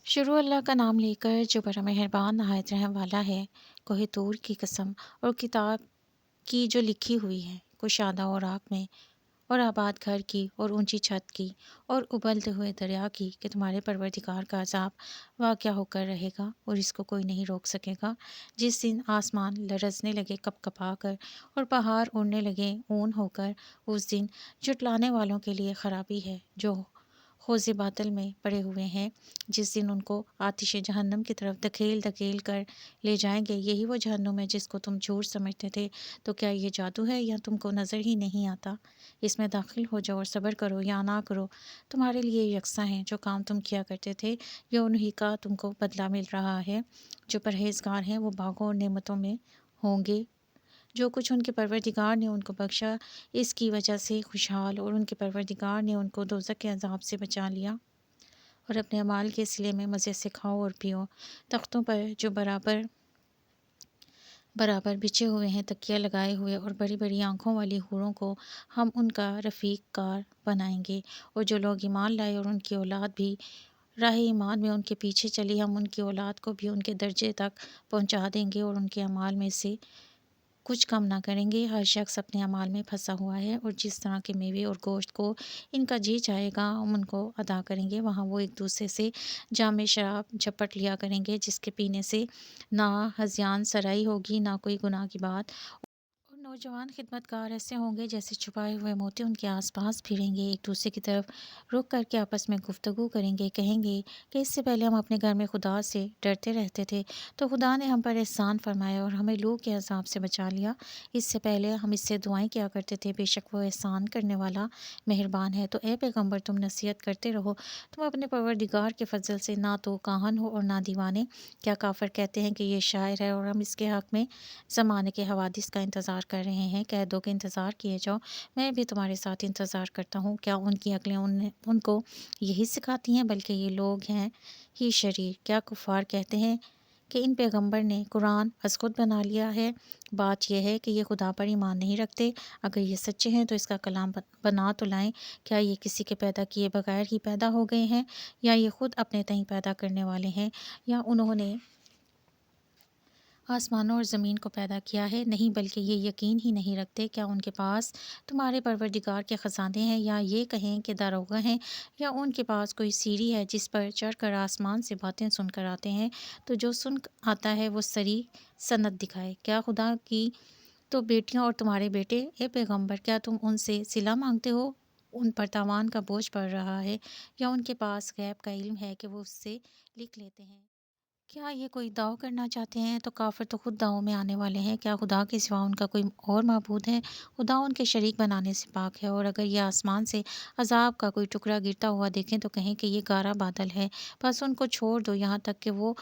शुरू अल्लाह का नाम लेकर जो बड़ा मेहरबान नहायत रहम वाला है। कोहे तूर की कसम और किताब की जो लिखी हुई है, कुशादा और आग में और आबाद घर की और ऊंची छत की और उबलते हुए दरिया की कि तुम्हारे परवरदिगार का अजाब वाक़या होकर रहेगा और इसको कोई नहीं रोक सकेगा। जिस दिन आसमान लरजने लगे कपकपा कर और पहाड़ उड़ने लगे ऊन होकर, उस दिन जुटलाने वालों के लिए खराबी है जो हौज़े बातिल में पड़े हुए हैं। जिस दिन उनको आतिश जहन्नम की तरफ धकेल धकेल कर ले जाएंगे। यही वो जहन्नुम है जिसको तुम झूठ समझते थे। तो क्या ये जादू है या तुमको नज़र ही नहीं आता? इसमें दाखिल हो जाओ और सब्र करो या ना करो, तुम्हारे लिए यकसा है। जो काम तुम किया करते थे ये उन्हीं का तुमको बदला मिल रहा है। जो परहेजगार हैं वो बागों और नेमतों में होंगे। जो कुछ उनके परवरदिगार ने उनको बख्शा इसकी वजह से खुशहाल, और उनके परवरदिगार ने उनको दोज़ख के अज़ाब से बचा लिया। और अपने अमाल के सिले में मज़े से खाओ और पियो। तख्तों पर जो बराबर बराबर बिछे हुए हैं, तकिया लगाए हुए और बड़ी बड़ी आँखों वाली हूरों को हम उनका रफ़ीक कार बनाएंगे। और जो लोग ईमान लाए और उनकी औलाद भी राह ईमान में उनके पीछे चली, हम उनकी औलाद को भी उनके दर्जे तक पहुँचा देंगे और उनके अमाल में से कुछ कम ना करेंगे। हर शख्स अपने अमाल में फंसा हुआ है और जिस तरह के मेवे और गोश्त को इनका जी चाहेगा हम उनको अदा करेंगे। वहाँ वो एक दूसरे से जाम शराब झपट लिया करेंगे जिसके पीने से ना हज़ियान सराई होगी ना कोई गुनाह की बात। और नौजवान खिदमतकार ऐसे होंगे जैसे छुपाए हुए मोती उनके आसपास फिरेंगे, एक दूसरे की तरफ रुक करके आपस में गुफ्तगू करेंगे। कहेंगे कि इससे पहले हम अपने घर में खुदा से डरते रहते थे, तो खुदा ने हम पर एहसान फरमाया और हमें लू के अजाब से बचा लिया। इससे पहले हम इससे दुआएं किया करते थे, बेशक वो एहसान करने वाला मेहरबान है। तो ए पैगम्बर, तुम नसीहत करते रहो, तुम अपने परवरदिगार के फजल से ना तो काहन हो और ना दीवाने। क्या काफिर कहते हैं कि ये शायर है और हम इसके हक़ में ज़माने के हवादिस का इंतज़ार कर रहे हैं? कह दो कि इंतज़ार किए जाओ, मैं भी तुम्हारे साथ इंतज़ार करता हूँ। क्या उनकी अक्लें उनको यही सिखाती हैं? बल्कि ये लोग हैं ही शरीर। क्या कुफ़ार कहते हैं कि इन पैगंबर ने कुरान अज़ खुद बना लिया है? बात यह है कि ये खुदा पर ईमान नहीं रखते। अगर ये सच्चे हैं तो इसका कलाम बना तो लाएं। क्या ये किसी के पैदा किए बगैर ही पैदा हो गए हैं, या ये खुद अपने तहीं पैदा करने वाले हैं, या उन्होंने आसमानों और ज़मीन को पैदा किया है? नहीं, बल्कि ये यकीन ही नहीं रखते। क्या उनके पास तुम्हारे परवरदिगार के ख़ज़ाने हैं, या ये कहें कि दारोगा हैं, या उनके पास कोई सीढ़ी है जिस पर चढ़कर आसमान से बातें सुनकर आते हैं? तो जो सुन आता है वो सरी सनद दिखाए। क्या खुदा की तो बेटियां और तुम्हारे बेटे, ए पैगंबर, क्या तुम उनसे सिला मांगते हो? उन पर तावान का बोझ पड़ रहा है, या उनके पास गैब का इल्म है कि वो उससे लिख लेते हैं? क्या ये कोई दाव करना चाहते हैं? तो काफ़िर तो खुद दाव में आने वाले हैं। क्या खुदा के सिवा उनका कोई और माबूद है? खुदा उनके शरीक बनाने से पाक है। और अगर ये आसमान से अजाब का कोई टुकड़ा गिरता हुआ देखें तो कहें कि ये गारा बादल है। बस उनको छोड़ दो यहाँ तक कि वो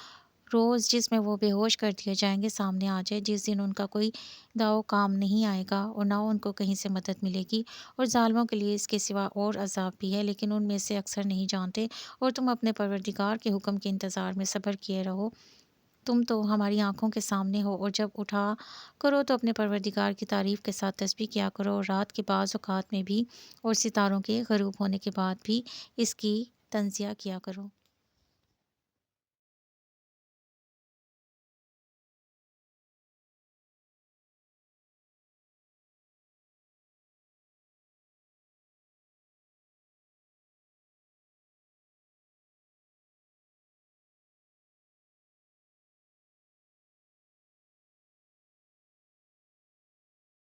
रोज़ जिसमें वो बेहोश कर दिए जाएंगे सामने आ जाए, जिस दिन उनका कोई दाव काम नहीं आएगा और ना उनको कहीं से मदद मिलेगी। और ज़ालिमों के लिए इसके सिवा और अजाब भी है, लेकिन उनमें से अक्सर नहीं जानते। और तुम अपने परवरदिगार के हुक्म के इंतज़ार में सब्र किए रहो। तुम तो हमारी आँखों के सामने हो, और जब उठा करो तो अपने परवरदिगार की तारीफ़ के साथ तस्बीह किया करो, और रात के बाज़ औक़ात में भी और सितारों के ग़रूब होने के बाद भी इसकी तंज़िया किया करो।